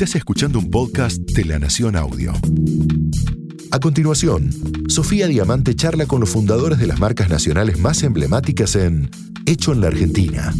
Estás escuchando un podcast de La Nación Audio. A continuación, Sofía Diamante charla con los fundadores de las marcas nacionales más emblemáticas en Hecho en la Argentina.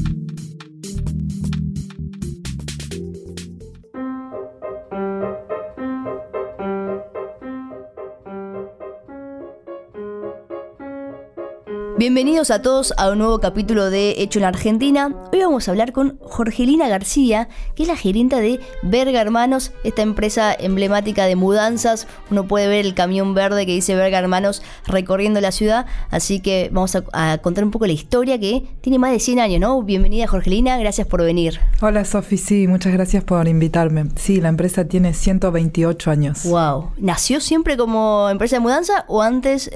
Bienvenidos a todos a un nuevo capítulo de Hecho en la Argentina. Hoy vamos a hablar con Jorgelina García, que es la gerente de Berga Hermanos, esta empresa emblemática de mudanzas. Uno puede ver el camión verde que dice Berga Hermanos recorriendo la ciudad, así que vamos a contar un poco la historia, que tiene más de 100 años, ¿no? Bienvenida, Jorgelina, gracias por venir. Hola, Sofi, sí, muchas gracias por invitarme. Sí, la empresa tiene 128 años. Wow. ¿Nació siempre como empresa de mudanza o antes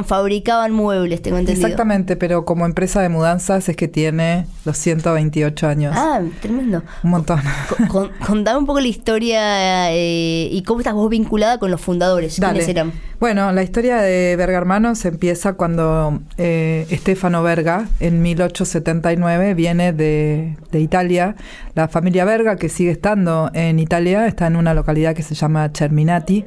fabricaban muebles, tengo entendido? Exactamente, pero como empresa de mudanzas es que tiene los 128 años. Ah, tremendo. Un montón. Contame un poco la historia y cómo estás vos vinculada con los fundadores. Dale. ¿Quiénes eran? Bueno, la historia de Berga Hermanos empieza cuando Stefano Berga, en 1879, viene de Italia. La familia Berga, que sigue estando en Italia, está en una localidad que se llama Cerminati,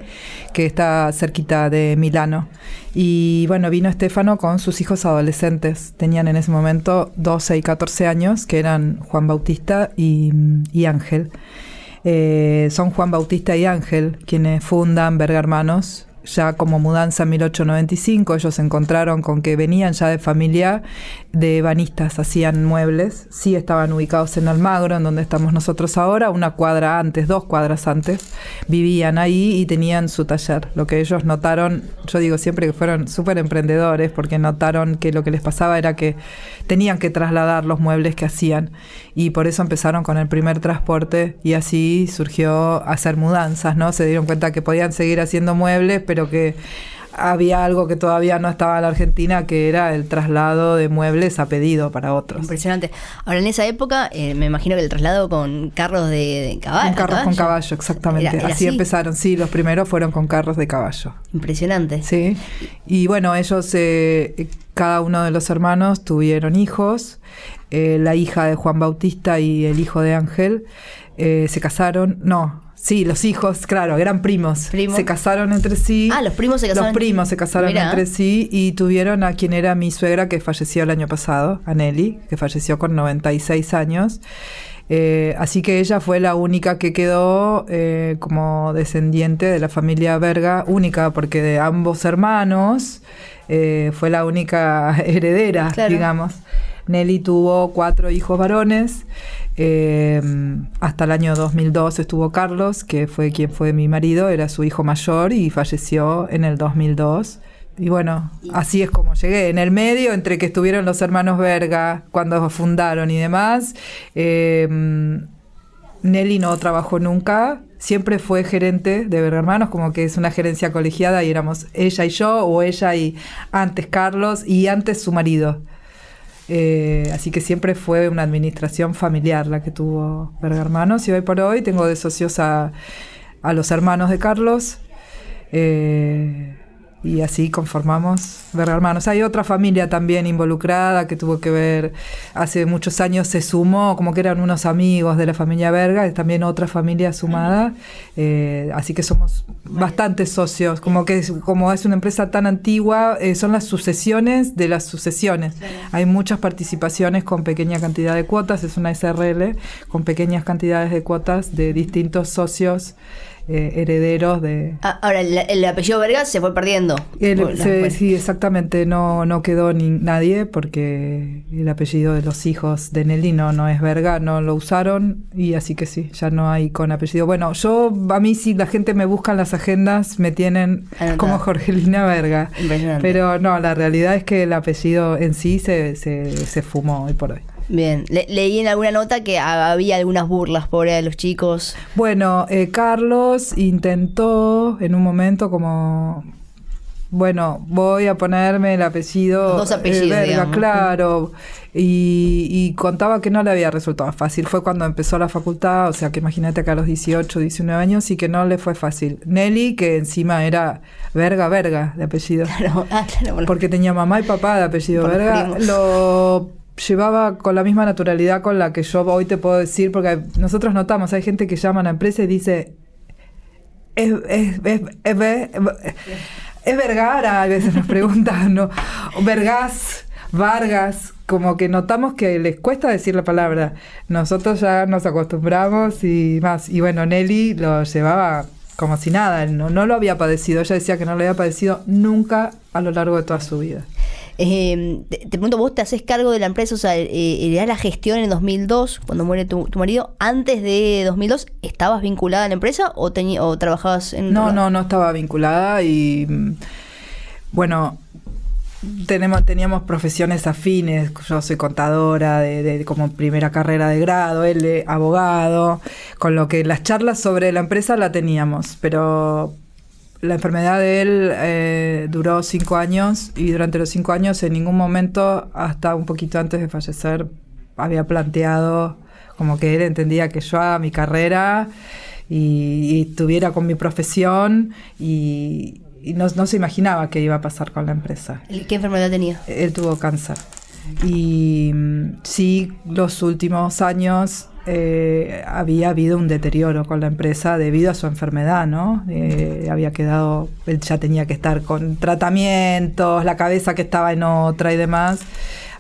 que está cerquita de Milano. Y bueno, vino Stefano con sus hijos adolescentes. Tenían en ese momento 12 y 14 años, que eran Juan Bautista y Ángel. Son Juan Bautista y Ángel quienes fundan Berga Hermanos. Ya como mudanza en 1895, ellos se encontraron con que venían ya de familia de ebanistas, hacían muebles. Sí estaban ubicados en Almagro, en donde estamos nosotros ahora, una cuadra antes, 2 cuadras antes. Vivían ahí y tenían su taller. Lo que ellos notaron, yo digo siempre que fueron súper emprendedores, porque notaron que lo que les pasaba era que tenían que trasladar los muebles que hacían. Y por eso empezaron con el primer transporte y así surgió hacer mudanzas, ¿no? Se dieron cuenta que podían seguir haciendo muebles, pero que había algo que todavía no estaba en la Argentina, que era el traslado de muebles a pedido para otros. Impresionante. Ahora, en esa época, me imagino que el traslado con carros de caballo. Con carros con caballo, exactamente. Era así empezaron, sí, los primeros fueron con carros de caballo. Impresionante. Sí, y bueno, ellos, cada uno de los hermanos tuvieron hijos. La hija de Juan Bautista y el hijo de Ángel se casaron, Sí, los hijos, claro, eran primos. Se casaron entre sí. Ah, los primos se casaron. Los primos se casaron entre sí y tuvieron a quien era mi suegra, que falleció el año pasado, a Nelly, que falleció con 96 años. Así que ella fue la única que quedó como descendiente de la familia Berga, única porque de ambos hermanos fue la única heredera, claro, digamos. Nelly tuvo 4 hijos varones. Hasta el año 2002 estuvo Carlos, que fue quien fue mi marido, era su hijo mayor y falleció en el 2002. Y bueno, así es como llegué. En el medio, entre que estuvieron los hermanos Berga cuando fundaron y demás, Nelly no trabajó nunca. Siempre fue gerente de Berga Hermanos, como que es una gerencia colegiada y éramos ella y yo, o ella y antes Carlos y antes su marido. Así que siempre fue una administración familiar la que tuvo Berga Hermanos, y hoy por hoy tengo de socios a los hermanos de Carlos, y así conformamos Berga Hermanos. Hay otra familia también involucrada que tuvo que ver, hace muchos años se sumó, como que eran unos amigos de la familia Berga, es también otra familia sumada, así que somos bastantes socios, como es una empresa tan antigua, son las sucesiones de las sucesiones. Hay muchas participaciones con pequeña cantidad de cuotas, es una SRL con pequeñas cantidades de cuotas de distintos socios herederos de... Ahora, el apellido Berga se fue perdiendo. Sí, exactamente, no quedó nadie porque el apellido de los hijos de Nelly no es Berga, no lo usaron, y así que sí, ya no hay con apellido. Bueno, a mí si la gente me busca en las agendas me tienen como Jorgelina Berga, pero no, la realidad es que el apellido en sí se fumó hoy por hoy. Bien, leí en alguna nota que había algunas burlas por ahí de los chicos. Bueno, Carlos intentó en un momento como... Bueno, voy a ponerme el apellido... Los 2 apellidos, Berga, digamos. claro. Y contaba que no le había resultado fácil. Fue cuando empezó la facultad, o sea que imagínate que a los 18, 19 años, y que no le fue fácil. Nelly, que encima era Berga de apellido. Claro, claro. Porque tenía mamá y papá de apellido Berga. llevaba con la misma naturalidad con la que yo hoy te puedo decir, porque nosotros notamos, hay gente que llama a la empresa y dice, es Vergara, a veces nos preguntan, ¿no? Vergas, Vargas, como que notamos que les cuesta decir la palabra. Nosotros ya nos acostumbramos y más. Y bueno, Nelly lo llevaba como si nada, él no lo había padecido. Ella decía que no lo había padecido nunca a lo largo de toda su vida. Te pregunto, vos te haces cargo de la empresa, o sea, heredás la gestión en 2002, cuando muere tu marido. ¿Antes de 2002 estabas vinculada a la empresa o trabajabas en...? No estaba vinculada y, bueno, teníamos profesiones afines. Yo soy contadora de como primera carrera de grado, él abogado, con lo que las charlas sobre la empresa la teníamos, pero la enfermedad de él duró 5 años y durante los 5 años en ningún momento, hasta un poquito antes de fallecer, había planteado como que él entendía que yo haga mi carrera y estuviera con mi profesión y no se imaginaba qué iba a pasar con la empresa. ¿Qué enfermedad tenía? Él tuvo cáncer. Y sí, los últimos años había habido un deterioro con la empresa debido a su enfermedad, ¿no? Había quedado, él ya tenía que estar con tratamientos, la cabeza que estaba en otra y demás.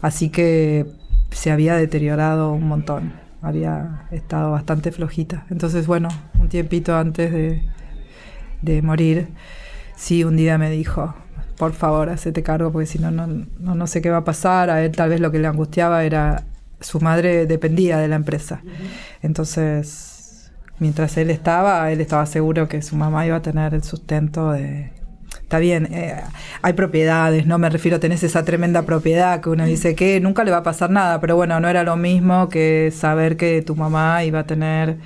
Así que se había deteriorado un montón. Había estado bastante flojita. Entonces, bueno, un tiempito antes de morir, sí, un día me dijo, por favor, hacete cargo, porque si no, no sé qué va a pasar. A él tal vez lo que le angustiaba era, su madre dependía de la empresa. Entonces, mientras él estaba seguro que su mamá iba a tener el sustento de... Está bien, hay propiedades, no me refiero, tenés esa tremenda propiedad que uno dice que nunca le va a pasar nada, pero bueno, no era lo mismo que saber que tu mamá iba a tener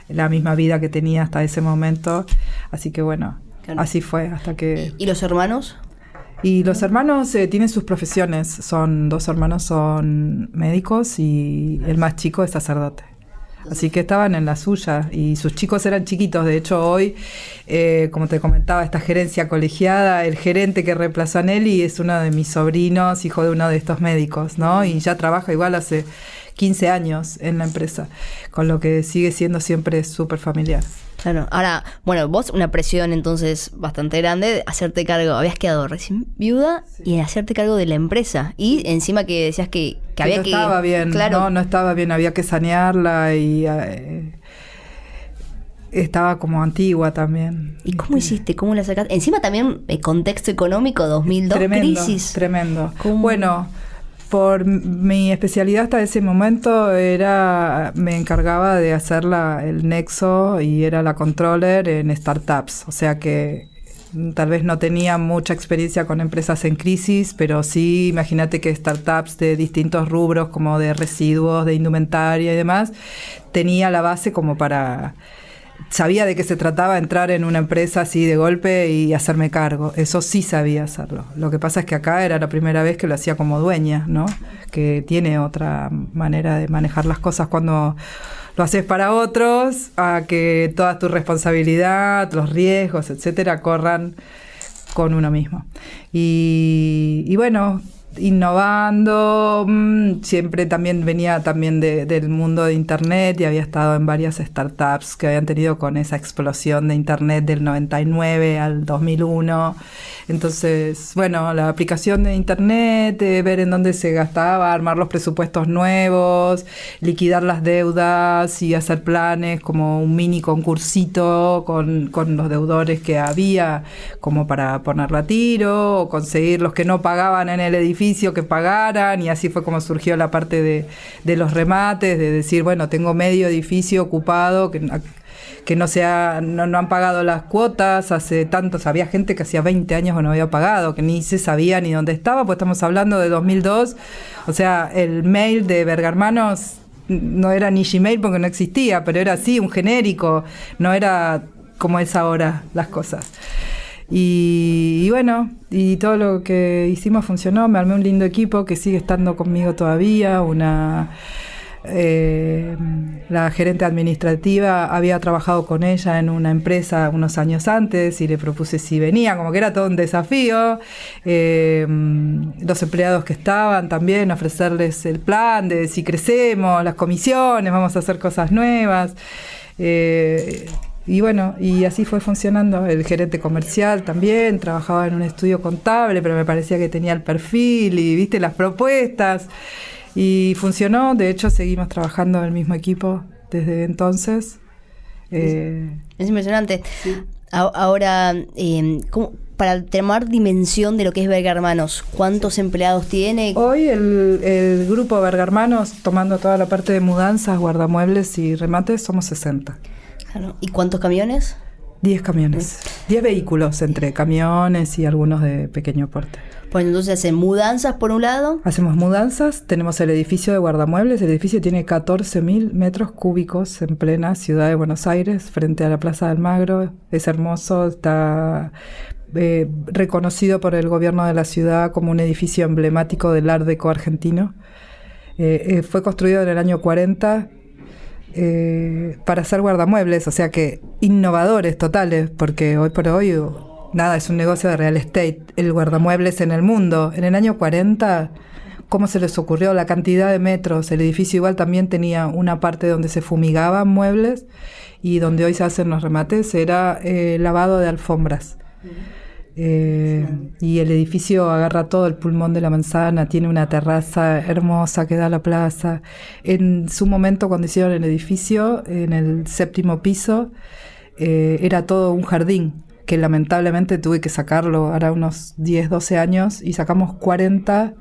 la misma vida que tenía hasta ese momento. Así que bueno, claro, así fue hasta que... ¿Y los hermanos? Y los hermanos tienen sus profesiones. 2 hermanos son médicos y el más chico es sacerdote. Así que estaban en la suya y sus chicos eran chiquitos. De hecho, hoy, como te comentaba, esta gerencia colegiada, el gerente que reemplazó a Nelly es uno de mis sobrinos, hijo de uno de estos médicos, ¿no? Y ya trabaja igual hace 15 años en la empresa, con lo que sigue siendo siempre súper familiar. Claro. Ahora, bueno, vos una presión entonces bastante grande de hacerte cargo. Habías quedado recién viuda, sí, y hacerte cargo de la empresa. Y encima que decías que había no estaba bien, claro. No estaba bien, había que sanearla y estaba como antigua también. ¿Y cómo hiciste? ¿Cómo la sacaste? Encima también el contexto económico, 2002, crisis. Tremendo. ¿Cómo? Bueno, por mi especialidad hasta ese momento me encargaba de hacer el nexo y era la controller en startups, o sea que tal vez no tenía mucha experiencia con empresas en crisis, pero sí, imagínate que startups de distintos rubros como de residuos, de indumentaria y demás, tenía la base como para... Sabía de qué se trataba entrar en una empresa así de golpe y hacerme cargo. Eso sí sabía hacerlo. Lo que pasa es que acá era la primera vez que lo hacía como dueña, ¿no? Que tiene otra manera de manejar las cosas cuando lo haces para otros, a que toda tu responsabilidad, los riesgos, etcétera, corran con uno mismo. Y bueno, innovando, siempre también venía también del mundo de internet y había estado en varias startups que habían tenido con esa explosión de internet del 99 al 2001. Entonces, bueno, la aplicación de internet, ver en dónde se gastaba, armar los presupuestos nuevos, liquidar las deudas y hacer planes como un mini concursito con los deudores que había como para ponerlo a tiro o conseguir los que no pagaban en el edificio que pagaran, y así fue como surgió la parte de los remates, de decir, bueno, tengo medio edificio ocupado que no han pagado las cuotas hace tantos. Había gente que hacía 20 años que no había pagado, que ni se sabía ni dónde estaba, pues estamos hablando de 2002. O sea, el mail de Verga Hermanos no era ni Gmail porque no existía, pero era así, un genérico, no era como es ahora las cosas. Y bueno, y todo lo que hicimos funcionó. Me armé un lindo equipo que sigue estando conmigo todavía, una la gerente administrativa había trabajado con ella en una empresa unos años antes y le propuse si venía, como que era todo un desafío. Los empleados que estaban también, ofrecerles el plan de si crecemos, las comisiones, vamos a hacer cosas nuevas. Y bueno, y así fue funcionando. El gerente comercial también trabajaba en un estudio contable, pero me parecía que tenía el perfil y viste las propuestas. Y funcionó, de hecho seguimos trabajando en el mismo equipo desde entonces. Es impresionante. Sí. Ahora, para tomar dimensión de lo que es Berga Hermanos, ¿cuántos empleados tiene? Hoy el grupo Berga Hermanos, tomando toda la parte de mudanzas, guardamuebles y remates, somos 60. Claro. ¿Y cuántos camiones? 10 camiones. 10 vehículos entre camiones y algunos de pequeño porte. Pues entonces hacen mudanzas por un lado. Hacemos mudanzas, tenemos el edificio de guardamuebles. El edificio tiene 14.000 metros cúbicos en plena ciudad de Buenos Aires, frente a la Plaza de Almagro. Es hermoso, está reconocido por el gobierno de la ciudad como un edificio emblemático del Art Deco argentino. Fue construido en el año 40 para hacer guardamuebles, o sea que innovadores totales, porque hoy por hoy nada, es un negocio de real estate, el guardamuebles en el mundo. En el año 40, ¿cómo se les ocurrió? La cantidad de metros. El edificio igual también tenía una parte donde se fumigaban muebles y donde hoy se hacen los remates era lavado de alfombras. Y el edificio agarra todo el pulmón de la manzana, tiene una terraza hermosa que da a la plaza. En su momento, cuando hicieron el edificio, en el 7º piso, era todo un jardín, que lamentablemente tuve que sacarlo ahora unos 10, 12 años, y sacamos 40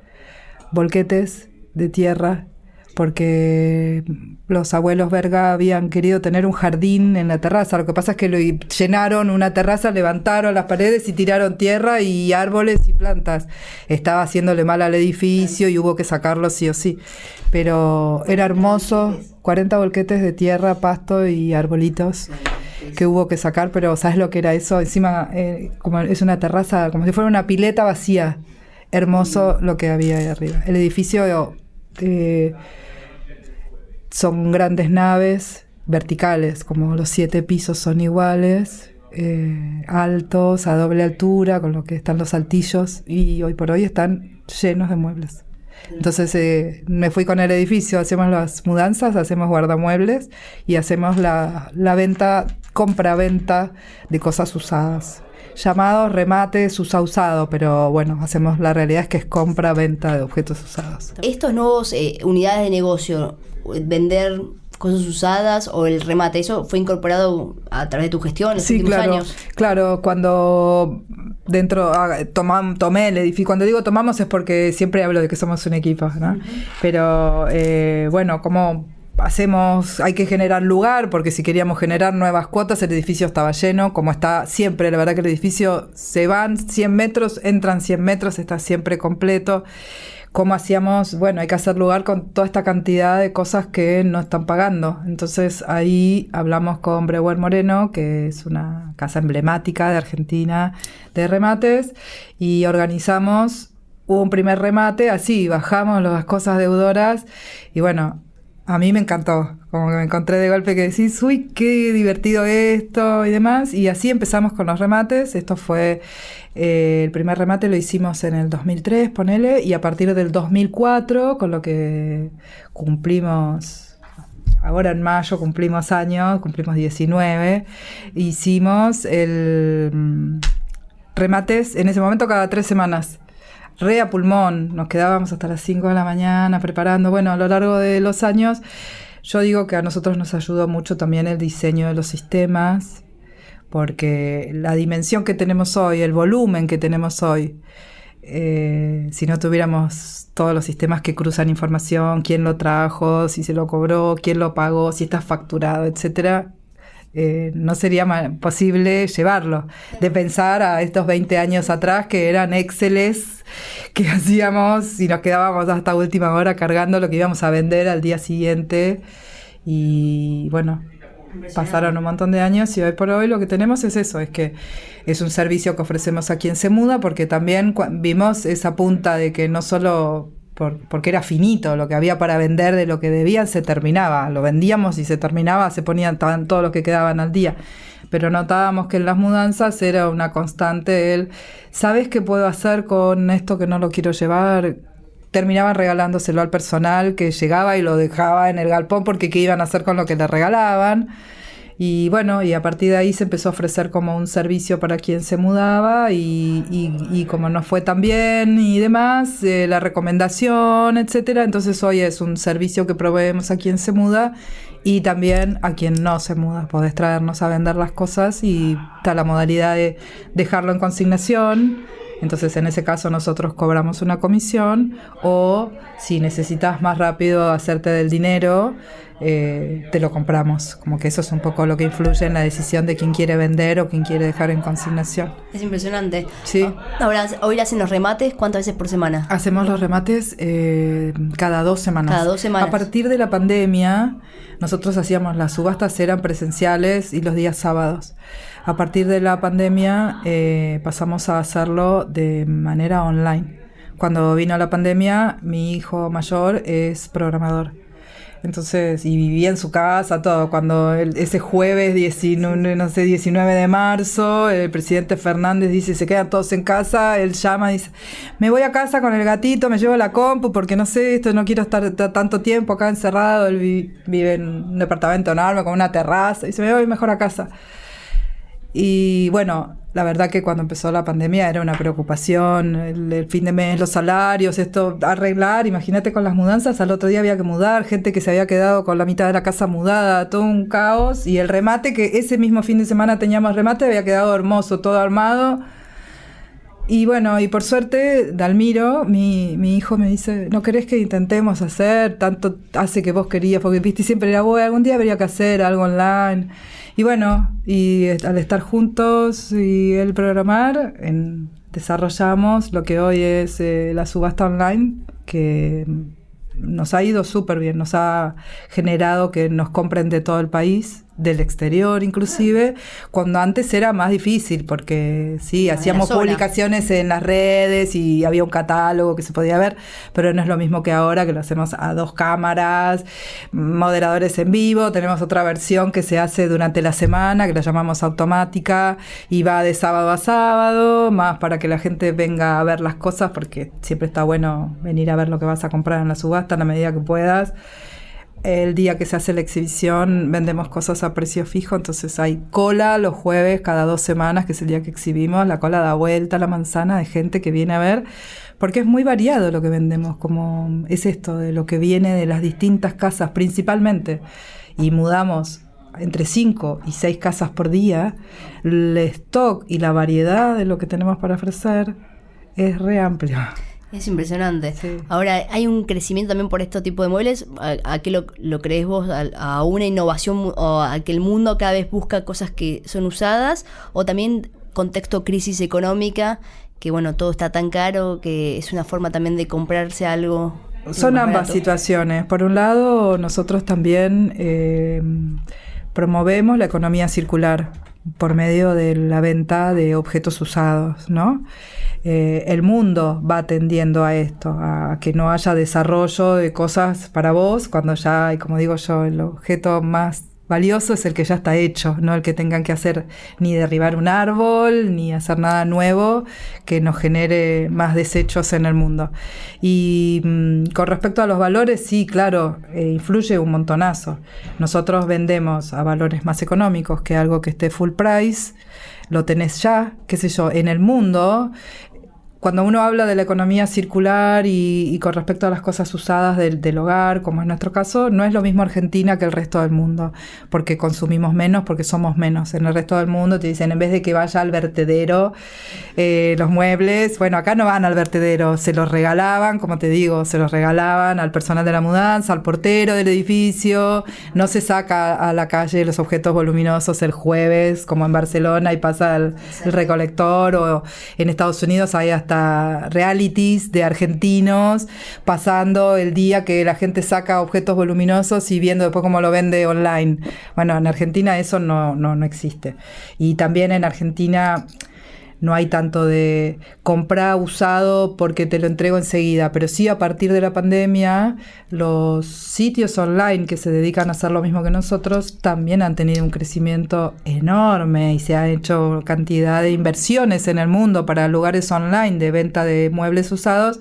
volquetes de tierra, porque los abuelos Berga habían querido tener un jardín en la terraza. Lo que pasa es que lo llenaron una terraza, levantaron las paredes y tiraron tierra y árboles y plantas. Estaba haciéndole mal al edificio y hubo que sacarlo sí o sí. Pero era hermoso, 40 volquetes de tierra, pasto y arbolitos que hubo que sacar, pero ¿sabes lo que era eso? Encima, como es una terraza, como si fuera una pileta vacía. Hermoso lo que había ahí arriba. El edificio son grandes naves verticales, como los 7 pisos son iguales, altos, a doble altura, con lo que están los altillos, y hoy por hoy están llenos de muebles. Entonces me fui con el edificio, hacemos las mudanzas, hacemos guardamuebles y hacemos la venta, compra-venta de cosas usadas. Llamados remates usado, pero bueno, hacemos, la realidad es que es compra-venta de objetos usados. Estos nuevos unidades de negocio, vender cosas usadas o el remate, ¿eso fue incorporado a través de tu gestión en los últimos años? Claro, cuando tomé el edificio, cuando digo tomamos es porque siempre hablo de que somos un equipo, ¿no? Uh-huh. Pero bueno, como hacemos, hay que generar lugar, porque si queríamos generar nuevas cuotas, el edificio estaba lleno, como está siempre. La verdad que el edificio se van 100 metros, entran 100 metros, está siempre completo. ¿Cómo hacíamos? Bueno, hay que hacer lugar con toda esta cantidad de cosas que no están pagando. Entonces ahí hablamos con Breuer Moreno, que es una casa emblemática de Argentina de remates, y organizamos un primer remate, así, bajamos las cosas deudoras, y bueno, a mí me encantó, como que me encontré de golpe que decís, uy, qué divertido esto y demás, y así empezamos con los remates. Esto fue, el primer remate lo hicimos en el 2003, ponele, y a partir del 2004, con lo que cumplimos, ahora en mayo cumplimos años, cumplimos 19, hicimos el remates, en ese momento cada 3 semanas. Re a pulmón, nos quedábamos hasta las 5 de la mañana preparando. Bueno, a lo largo de los años, yo digo que a nosotros nos ayudó mucho también el diseño de los sistemas, porque la dimensión que tenemos hoy, el volumen que tenemos hoy, si no tuviéramos todos los sistemas que cruzan información, quién lo trajo, si se lo cobró, quién lo pagó, si está facturado, etcétera, no sería posible llevarlo. De pensar a estos 20 años atrás que eran Exceles que hacíamos y nos quedábamos hasta última hora cargando lo que íbamos a vender al día siguiente. Y bueno, pasaron un montón de años y hoy por hoy lo que tenemos es eso, es que es un servicio que ofrecemos a quien se muda, porque también vimos esa punta de que no solo porque era finito, lo que había para vender de lo que debían se terminaba, lo vendíamos y se terminaba, estaban todos los que quedaban al día. Pero notábamos que en las mudanzas era una constante el, ¿sabes qué puedo hacer con esto que no lo quiero llevar? Terminaban regalándoselo al personal que llegaba y lo dejaba en el galpón porque qué iban a hacer con lo que le regalaban. Y bueno, y a partir de ahí se empezó a ofrecer como un servicio para quien se mudaba y como no fue tan bien y demás, la recomendación, etcétera. Entonces hoy es un servicio que proveemos a quien se muda y también a quien no se muda. Podés traernos a vender las cosas y está la modalidad de dejarlo en consignación. Entonces en ese caso nosotros cobramos una comisión, o si necesitas más rápido hacerte del dinero, te lo compramos. Como que eso es un poco lo que influye en la decisión de quién quiere vender o quién quiere dejar en consignación. Es impresionante. Sí. Ahora, hoy hacen los remates, ¿cuántas veces por semana? Hacemos los remates cada 2 semanas. Cada 2 semanas. A partir de la pandemia, nosotros hacíamos las subastas, eran presenciales y los días sábados. A partir de la pandemia pasamos a hacerlo de manera online. Cuando vino la pandemia, mi hijo mayor es programador. Entonces, y vivía en su casa, todo. Cuando ese jueves 19 de marzo, el presidente Fernández dice, se quedan todos en casa, él llama y dice, me voy a casa con el gatito, me llevo la compu, porque no sé, no quiero estar tanto tiempo acá encerrado. Él vive en un departamento enorme con una terraza, y dice, me voy mejor a casa. Y bueno, la verdad que cuando empezó la pandemia era una preocupación, el fin de mes, los salarios, esto, arreglar, imagínate con las mudanzas, al otro día había que mudar, gente que se había quedado con la mitad de la casa mudada, todo un caos, y el remate, que ese mismo fin de semana teníamos remate, había quedado hermoso, todo armado. Y bueno, y por suerte, Dalmiro, mi hijo me dice, ¿no querés que intentemos hacer? Tanto hace que vos querías, porque viste, siempre era, bueno, algún día habría que hacer algo online. Y bueno, y al estar juntos y el programar, desarrollamos lo que hoy es la subasta online, que nos ha ido súper bien, nos ha generado que nos compren de todo el país, del exterior inclusive, cuando antes era más difícil, porque sí, hacíamos publicaciones en las redes y había un catálogo que se podía ver, pero no es lo mismo que ahora, que lo hacemos a 2 cámaras, moderadores en vivo, tenemos otra versión que se hace durante la semana, que la llamamos automática, y va de sábado a sábado, más para que la gente venga a ver las cosas, porque siempre está bueno venir a ver lo que vas a comprar en la subasta en la medida que puedas. El día que se hace la exhibición vendemos cosas a precio fijo, entonces hay cola los jueves cada 2 semanas, que es el día que exhibimos. La cola da vuelta a la manzana de gente que viene a ver, porque es muy variado lo que vendemos, como es esto de lo que viene de las distintas casas principalmente, y mudamos entre 5 y 6 casas por día. El stock y la variedad de lo que tenemos para ofrecer es re amplio. Es impresionante. Sí. Ahora, ¿hay un crecimiento también por este tipo de muebles? ¿A qué lo crees vos? ¿A una innovación o a que el mundo cada vez busca cosas que son usadas? ¿O también contexto crisis económica, que bueno, todo está tan caro que es una forma también de comprarse algo? Son ambas situaciones. Por un lado, nosotros también promovemos la economía circular por medio de la venta de objetos usados, ¿no? El mundo va tendiendo a esto, a que no haya desarrollo de cosas para vos, cuando ya hay, como digo yo, el objeto más valioso es el que ya está hecho, no el que tengan que hacer ni derribar un árbol, ni hacer nada nuevo que nos genere más desechos en el mundo. Y con respecto a los valores, sí, claro, influye un montonazo. Nosotros vendemos a valores más económicos que algo que esté full price, lo tenés ya, qué sé yo, en el mundo. Cuando uno habla de la economía circular y con respecto a las cosas usadas del hogar, como es nuestro caso, no es lo mismo Argentina que el resto del mundo, porque consumimos menos, porque somos menos. En el resto del mundo te dicen, en vez de que vaya al vertedero los muebles, bueno, acá no van al vertedero, se los regalaban, como te digo, se los regalaban al personal de la mudanza, al portero del edificio, no se saca a la calle los objetos voluminosos el jueves, como en Barcelona, y pasa el recolector, o en Estados Unidos hay hasta realities de argentinos pasando el día que la gente saca objetos voluminosos y viendo después cómo lo vende online. Bueno, en Argentina eso no existe. Y también en Argentina no hay tanto de comprar usado porque te lo entrego enseguida, pero sí a partir de la pandemia los sitios online que se dedican a hacer lo mismo que nosotros también han tenido un crecimiento enorme y se ha hecho cantidad de inversiones en el mundo para lugares online de venta de muebles usados,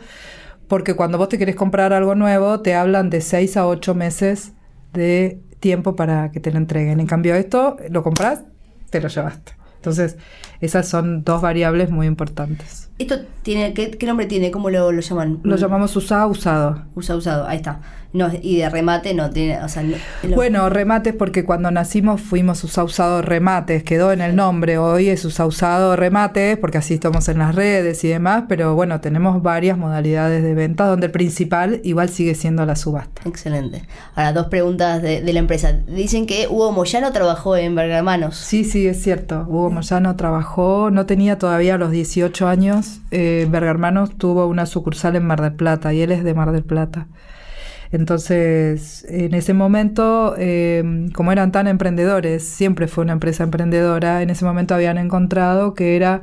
porque cuando vos te querés comprar algo nuevo te hablan de 6 a 8 meses de tiempo para que te lo entreguen. En cambio esto, lo compras, te lo llevaste. Entonces, esas son dos variables muy importantes. ¿Esto tiene qué nombre tiene? ¿Cómo lo llaman? Lo llamamos usado. Usado, ahí está. No, y de remate no tiene, o sea, Bueno, remates porque cuando nacimos fuimos usado remates, quedó en el nombre, hoy es usado remates porque así estamos en las redes y demás, pero bueno, tenemos varias modalidades de venta donde el principal igual sigue siendo la subasta. Excelente. Ahora, dos preguntas de la empresa. Dicen que Hugo Moyano trabajó en Berg Hermanos. Sí, es cierto. Hugo Moyano trabajó, no tenía todavía los 18 años. Berg Hermanos tuvo una sucursal en Mar del Plata y él es de Mar del Plata. Entonces, en ese momento, como eran tan emprendedores, siempre fue una empresa emprendedora, en ese momento habían encontrado que era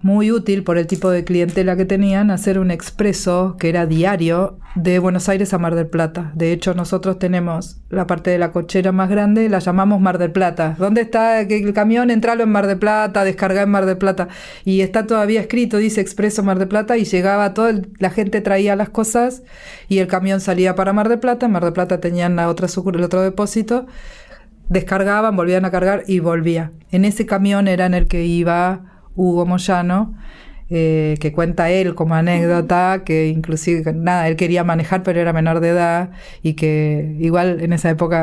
muy útil por el tipo de clientela que tenían hacer un expreso que era diario de Buenos Aires a Mar del Plata. De hecho, nosotros tenemos la parte de la cochera más grande, la llamamos Mar del Plata. ¿Dónde está el camión? Entralo en Mar del Plata, descarga en Mar del Plata. Y está todavía escrito, dice Expreso Mar del Plata, y llegaba la gente traía las cosas y el camión salía para Mar del Plata. En Mar del Plata tenían el otro depósito, descargaban, volvían a cargar y volvía. En ese camión era en el que iba Hugo Moyano, que cuenta él como anécdota que inclusive, él quería manejar pero era menor de edad y que igual en esa época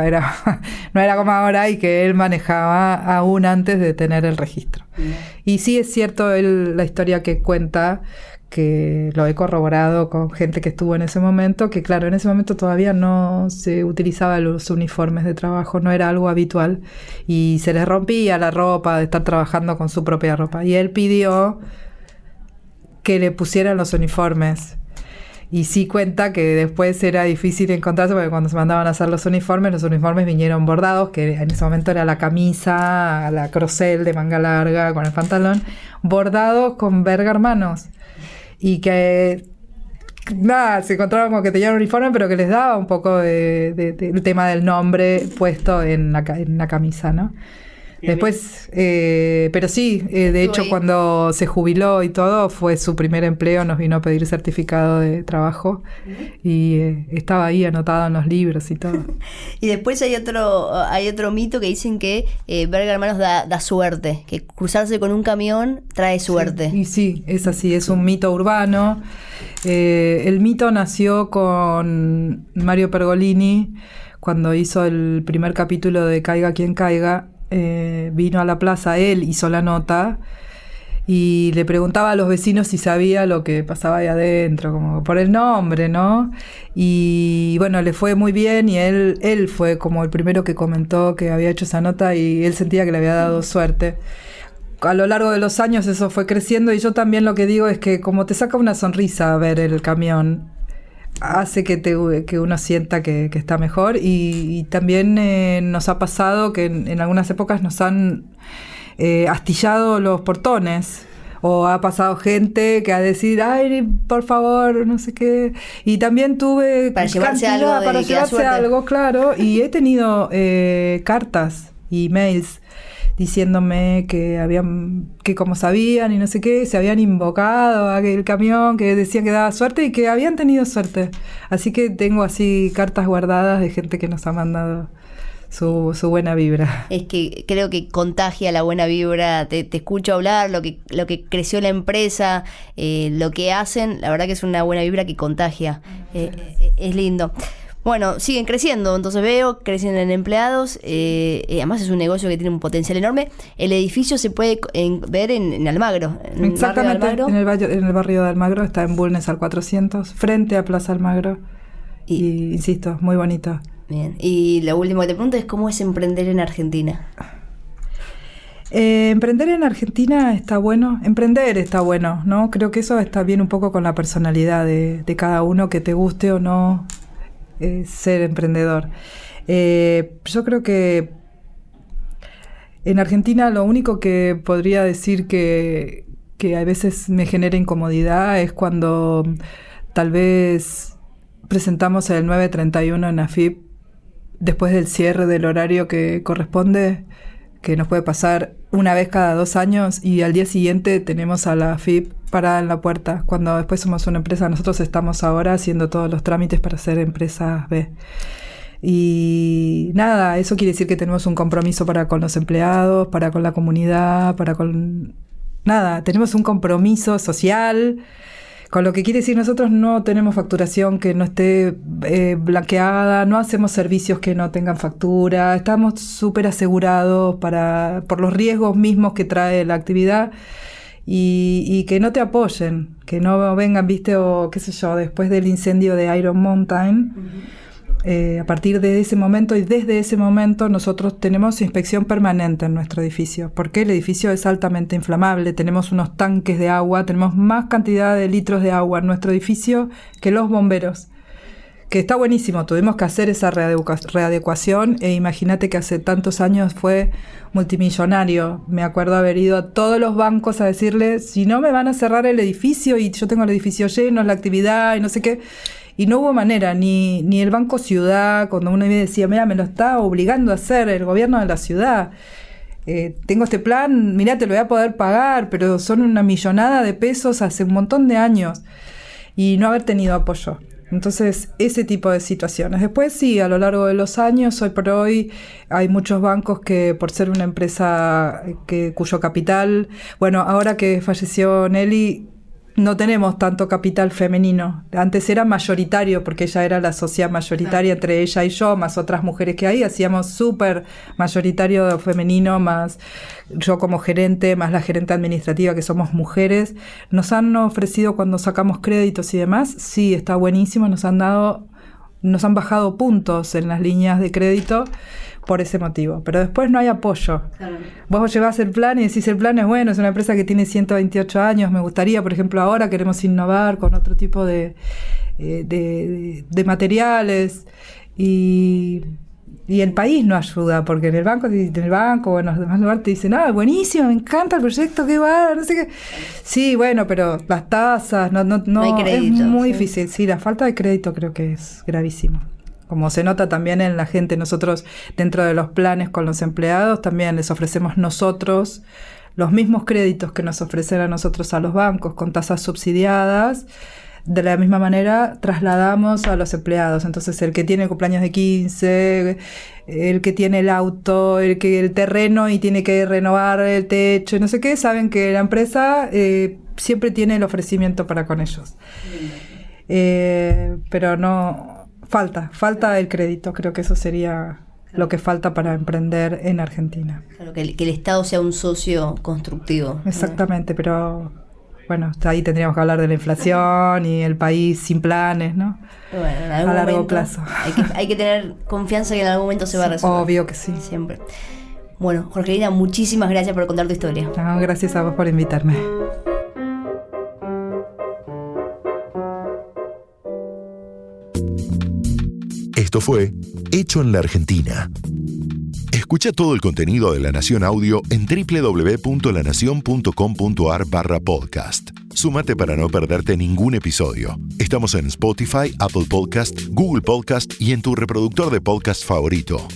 no era como ahora y que él manejaba aún antes de tener el registro. Y sí es cierto la historia que cuenta, que lo he corroborado con gente que estuvo en ese momento, que claro, en ese momento todavía no se utilizaban los uniformes de trabajo, no era algo habitual y se les rompía la ropa de estar trabajando con su propia ropa y él pidió que le pusieran los uniformes y sí cuenta que después era difícil encontrarse porque cuando se mandaban a hacer los uniformes vinieron bordados, que en ese momento era la camisa, la crocel de manga larga con el pantalón, bordados con Berg Hermanos. Y que se encontraban como que tenían un uniforme, pero que les daba un poco el tema del nombre puesto en la camisa, ¿no? Después, pero sí, de hecho cuando se jubiló y todo, fue su primer empleo, nos vino a pedir certificado de trabajo y estaba ahí anotado en los libros y todo. Y después hay otro mito que dicen que Berg Hermanos da suerte, que cruzarse con un camión trae suerte. Sí, y sí, es así, es un mito urbano. El mito nació con Mario Pergolini cuando hizo el primer capítulo de Caiga quien caiga. Vino a la plaza, él hizo la nota y le preguntaba a los vecinos si sabía lo que pasaba ahí adentro, como por el nombre, ¿no? Y bueno, le fue muy bien y él fue como el primero que comentó que había hecho esa nota y él sentía que le había dado suerte. A lo largo de los años eso fue creciendo y yo también lo que digo es que como te saca una sonrisa ver el camión, hace que uno sienta que está mejor y también nos ha pasado que en algunas épocas nos han astillado los portones o ha pasado gente que a decir ay por favor no sé qué y también tuve para llevarse algo, claro, y he tenido cartas y mails diciéndome que como sabían y no sé qué, se habían invocado a el camión, que decían que daba suerte y que habían tenido suerte. Así que tengo así cartas guardadas de gente que nos ha mandado su buena vibra. Es que creo que contagia la buena vibra, te escucho hablar, lo que creció la empresa, lo que hacen, la verdad que es una buena vibra que contagia, es lindo. Bueno, siguen creciendo, entonces crecen en empleados, además es un negocio que tiene un potencial enorme. El edificio se puede ver en Almagro. Exactamente, en el barrio de Almagro, está en Bulnes al 400, frente a Plaza Almagro. Y insisto, muy bonito. Bien, y lo último que te pregunto es ¿cómo es emprender en Argentina? Emprender en Argentina está bueno, ¿no? Creo que eso está bien un poco con la personalidad de cada uno, que te guste o no ser emprendedor. Yo creo que en Argentina lo único que podría decir que que a veces me genera incomodidad es cuando tal vez presentamos el 931 en AFIP después del cierre del horario que corresponde, que nos puede pasar una vez cada 2 años, y al día siguiente tenemos a la AFIP parada en la puerta, cuando después somos una empresa. Nosotros estamos ahora haciendo todos los trámites para ser empresa B. Y nada, eso quiere decir que tenemos un compromiso para con los empleados, para con la comunidad, tenemos un compromiso social. Con lo que quiere decir, nosotros no tenemos facturación que no esté blanqueada, no hacemos servicios que no tengan factura, estamos súper asegurados por los riesgos mismos que trae la actividad, y que no te apoyen, que no vengan, viste, o qué sé yo, después del incendio de Iron Mountain. A partir de ese momento y desde ese momento nosotros tenemos inspección permanente en nuestro edificio, porque el edificio es altamente inflamable. Tenemos unos tanques de agua, tenemos más cantidad de litros de agua en nuestro edificio que los bomberos, que está buenísimo. Tuvimos que hacer esa readecuación, e imagínate que hace tantos años fue multimillonario. Me acuerdo haber ido a todos los bancos a decirles, si no me van a cerrar el edificio, y yo tengo el edificio lleno, la actividad y no sé qué. Y no hubo manera, ni el Banco Ciudad, cuando uno me decía, mira, me lo está obligando a hacer el gobierno de la ciudad. Tengo este plan, mira, te lo voy a poder pagar, pero son una millonada de pesos hace un montón de años. Y no haber tenido apoyo. Entonces, ese tipo de situaciones. Después sí, a lo largo de los años, hoy por hoy, hay muchos bancos que, por ser una empresa cuyo capital... Bueno, ahora que falleció Nelly, no tenemos tanto capital femenino. Antes era mayoritario, porque ella era la socia mayoritaria, entre ella y yo, más otras mujeres que hay. Hacíamos súper mayoritario femenino, más yo como gerente, más la gerente administrativa, que somos mujeres. Nos han ofrecido, cuando sacamos créditos y demás, sí, está buenísimo, nos han bajado puntos en las líneas de crédito por ese motivo, pero después no hay apoyo. Claro. Vos llevás el plan y decís, el plan es bueno, es una empresa que tiene 128 años, me gustaría, por ejemplo, ahora queremos innovar con otro tipo de materiales, y el país no ayuda, porque en el banco o en los demás lugares te dicen, buenísimo, me encanta el proyecto, qué va, no sé qué. Sí, bueno, pero las tasas, no hay crédito, es muy difícil. Sí, la falta de crédito creo que es gravísimo. Como se nota también en la gente, nosotros dentro de los planes con los empleados también les ofrecemos nosotros los mismos créditos que nos ofrecen a nosotros a los bancos con tasas subsidiadas. De la misma manera trasladamos a los empleados. Entonces el que tiene cumpleaños de 15, el que tiene el auto, el terreno y tiene que renovar el techo y no sé qué, saben que la empresa siempre tiene el ofrecimiento para con ellos. Pero no... Falta el crédito, creo que eso sería lo que falta para emprender en Argentina. Claro, que el Estado sea un socio constructivo. Exactamente, pero bueno, ahí tendríamos que hablar de la inflación y el país sin planes, ¿no? Bueno, a largo plazo. Hay que tener confianza que en algún momento se va a resolver. Obvio que sí. Siempre. Bueno, Jorgelina, muchísimas gracias por contar tu historia. No, gracias a vos por invitarme. Esto fue Hecho en la Argentina. Escucha todo el contenido de La Nación Audio en www.lanacion.com.ar/podcast. Súmate para no perderte ningún episodio. Estamos en Spotify, Apple Podcast, Google Podcast y en tu reproductor de podcast favorito.